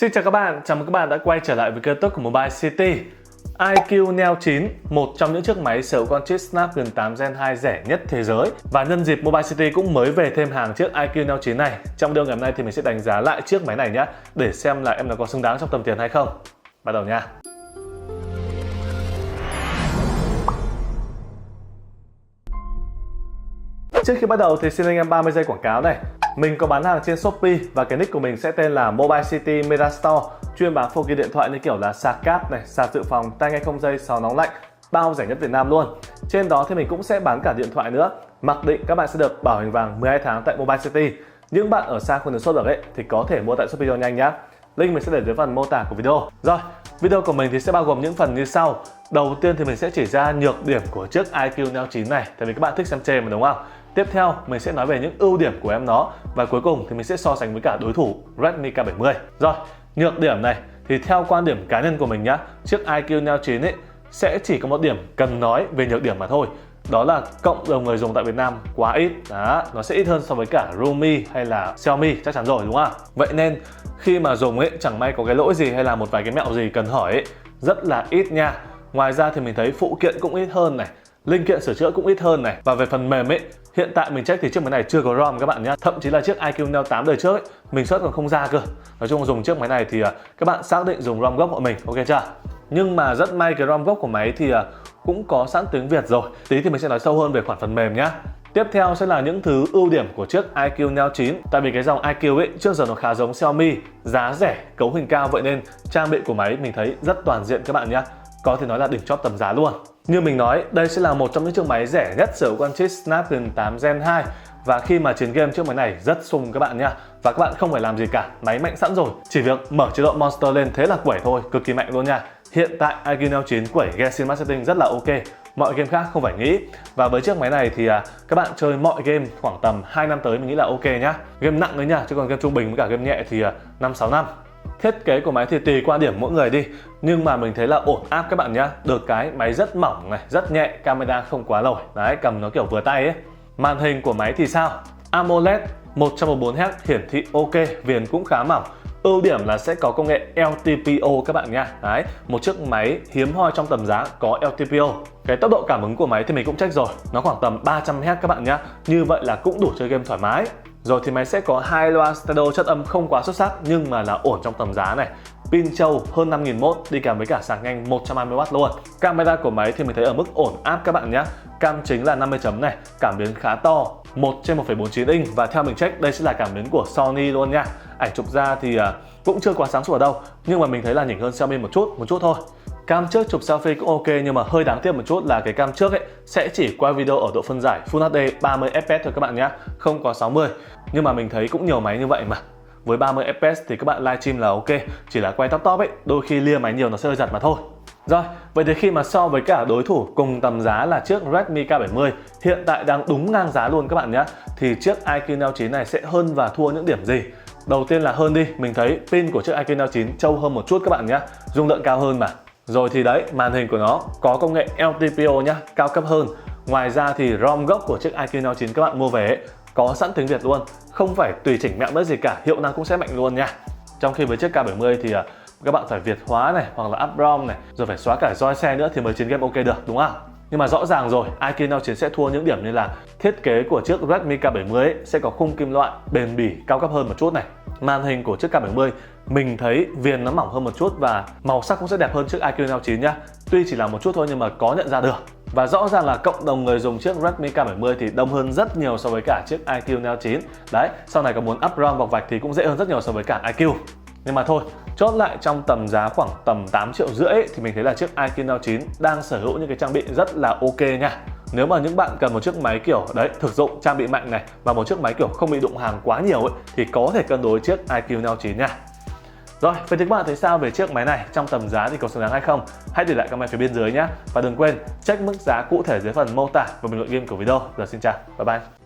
Xin chào các bạn, chào mừng các bạn đã quay trở lại với kênh YouTube của Mobile City. iQ Neo 9, một trong những chiếc máy sở hữu con chip Snapdragon 8 Gen 2 rẻ nhất thế giới. Và nhân dịp Mobile City cũng mới về thêm hàng chiếc iQ Neo 9 này. Trong video ngày hôm nay thì mình sẽ đánh giá lại chiếc máy này nhé, để xem là em nó có xứng đáng trong tầm tiền hay không. Bắt đầu nha. Trước khi bắt đầu thì xin anh em 30 giây quảng cáo này. Mình có bán hàng trên Shopee và cái nick của mình sẽ tên là Mobile City Mega Store, chuyên bán phụ kiện điện thoại như kiểu là sạc cáp này, sạc dự phòng, tai nghe không dây, sóng nóng lạnh, bao rẻ nhất Việt Nam luôn. Trên đó thì mình cũng sẽ bán cả điện thoại nữa. Mặc định các bạn sẽ được bảo hành vàng 12 tháng tại Mobile City. Những bạn ở xa không đến shop được ấy thì có thể mua tại Shopee cho nhanh nhá. Link mình sẽ để dưới phần mô tả của video. Rồi, video của mình thì sẽ bao gồm những phần như sau. Đầu tiên thì mình sẽ chỉ ra nhược điểm của chiếc iQ Neo 9 này, tại vì các bạn thích xem chê mà đúng không? Tiếp theo mình sẽ nói về những ưu điểm của em nó, và cuối cùng thì mình sẽ so sánh với cả đối thủ Redmi K70. Rồi, nhược điểm này thì theo quan điểm cá nhân của mình nhá, chiếc iQ Neo 9 ấy sẽ chỉ có một điểm cần nói về nhược điểm mà thôi. Đó là cộng đồng người dùng tại Việt Nam quá ít. Đó, nó sẽ ít hơn so với cả Realme hay là Xiaomi chắc chắn rồi đúng không? Vậy nên khi mà dùng ấy chẳng may có cái lỗi gì hay là một vài cái mẹo gì cần hỏi ấy rất là ít nha. Ngoài ra thì mình thấy phụ kiện cũng ít hơn này, linh kiện sửa chữa cũng ít hơn này. Và về phần mềm ấy, hiện tại mình check thì chiếc máy này chưa có ROM các bạn nhé. Thậm chí là chiếc iQ Neo 8 đời trước ấy, mình search còn không ra cơ. Nói chung dùng chiếc máy này thì các bạn xác định dùng ROM gốc của mình, ok chưa? Nhưng mà rất may cái ROM gốc của máy thì cũng có sẵn tiếng Việt rồi. Tí thì mình sẽ nói sâu hơn về khoản phần mềm nhá. Tiếp theo sẽ là những thứ ưu điểm của chiếc iQ Neo 9. Tại vì cái dòng iQ ấy trước giờ nó khá giống Xiaomi, giá rẻ, cấu hình cao, vậy nên trang bị của máy mình thấy rất toàn diện các bạn nhé. Có thể nói là đỉnh chóp tầm giá luôn. Như mình nói, đây sẽ là một trong những chiếc máy rẻ nhất sở hữu con chip Snapdragon 8 Gen 2. Và khi mà chiến game chiếc máy này rất sung các bạn nha. Và các bạn không phải làm gì cả, máy mạnh sẵn rồi. Chỉ việc mở chế độ Monster lên thế là quẩy thôi, cực kỳ mạnh luôn nha. Hiện tại iQ Neo 9 quẩy Genshin Max Setting rất là ok. Mọi game khác không phải nghĩ. Và với chiếc máy này thì các bạn chơi mọi game khoảng tầm 2 năm tới mình nghĩ là ok nhá. Game nặng đấy nha, chứ còn game trung bình với cả game nhẹ thì 5-6 năm. Thiết kế của máy thì tùy quan điểm mỗi người đi, nhưng mà mình thấy là ổn áp các bạn nhá. Được cái máy rất mỏng này, rất nhẹ, camera không quá lồi. Đấy, cầm nó kiểu vừa tay ấy. Màn hình của máy thì sao? AMOLED 114Hz, hiển thị ok, viền cũng khá mỏng. Ưu điểm là sẽ có công nghệ LTPO các bạn nha. Đấy, một chiếc máy hiếm hoi trong tầm giá có LTPO. Cái tốc độ cảm ứng của máy thì mình cũng check rồi, nó khoảng tầm 300Hz các bạn nhá. Như vậy là cũng đủ chơi game thoải mái. Rồi thì máy sẽ có hai loa stereo chất âm không quá xuất sắc nhưng mà là ổn trong tầm giá này. Pin trâu hơn 5000mAh đi kèm với cả sạc nhanh 120W luôn. Camera của máy thì mình thấy ở mức ổn áp các bạn nhé. Cam chính là 50 chấm này, cảm biến khá to, 1/1,49 inch và theo mình check đây sẽ là cảm biến của Sony luôn nha. Ảnh chụp ra thì cũng chưa quá sáng sủa đâu, nhưng mà mình thấy là nhỉnh hơn Xiaomi một chút thôi. Cam trước chụp selfie cũng ok, nhưng mà hơi đáng tiếc một chút là cái cam trước ấy sẽ chỉ quay video ở độ phân giải Full HD 30fps thôi các bạn nhé, không có 60. Nhưng mà mình thấy cũng nhiều máy như vậy mà. Với 30fps thì các bạn livestream là ok, chỉ là quay top ấy, đôi khi lia máy nhiều nó sẽ hơi giật mà thôi. Rồi, vậy thì khi mà so với cả đối thủ cùng tầm giá là chiếc Redmi K70 hiện tại đang đúng ngang giá luôn các bạn nhé, thì chiếc iQ Neo 9 này sẽ hơn và thua những điểm gì? Đầu tiên là hơn đi, mình thấy pin của chiếc iQ Neo 9 trâu hơn một chút các bạn nhé, dung lượng cao hơn mà. Rồi thì đấy, màn hình của nó có công nghệ LTPO nhá, cao cấp hơn. Ngoài ra thì ROM gốc của chiếc iQ Neo 9 các bạn mua về ấy, có sẵn tiếng Việt luôn, không phải tùy chỉnh mẹo mỡ gì cả, hiệu năng cũng sẽ mạnh luôn nha. Trong khi với chiếc K70 thì các bạn phải Việt hóa này, hoặc là up ROM này, rồi phải xóa cả roi xe nữa thì mới chiến game ok được, đúng không? Nhưng mà rõ ràng rồi, iQ Neo 9 sẽ thua những điểm như là thiết kế của chiếc Redmi K70 ấy sẽ có khung kim loại bền bỉ, cao cấp hơn một chút này. Màn hình của chiếc K70 mình thấy viền nó mỏng hơn một chút và màu sắc cũng sẽ đẹp hơn chiếc iQ Neo 9 nhá. Tuy chỉ là một chút thôi nhưng mà có nhận ra được. Và rõ ràng là cộng đồng người dùng chiếc Redmi K70 thì đông hơn rất nhiều so với cả chiếc iQ Neo 9. Đấy, sau này có muốn up ROM vọc vạch thì cũng dễ hơn rất nhiều so với cả iQ. Nhưng mà thôi, chốt lại trong tầm giá khoảng tầm 8,5 triệu thì mình thấy là chiếc iQ Neo 9 đang sở hữu những cái trang bị rất là ok nha. Nếu mà những bạn cần một chiếc máy kiểu đấy thực dụng, trang bị mạnh này và một chiếc máy kiểu không bị đụng hàng quá nhiều ấy thì có thể cân đối chiếc iQ Neo 9 nha. Rồi, vậy thì các bạn thấy sao về chiếc máy này, trong tầm giá thì có xứng đáng hay không? Hãy để lại comment phía bên dưới nhé. Và đừng quên check mức giá cụ thể dưới phần mô tả và bình luận game của video. Giờ xin chào, bye bye.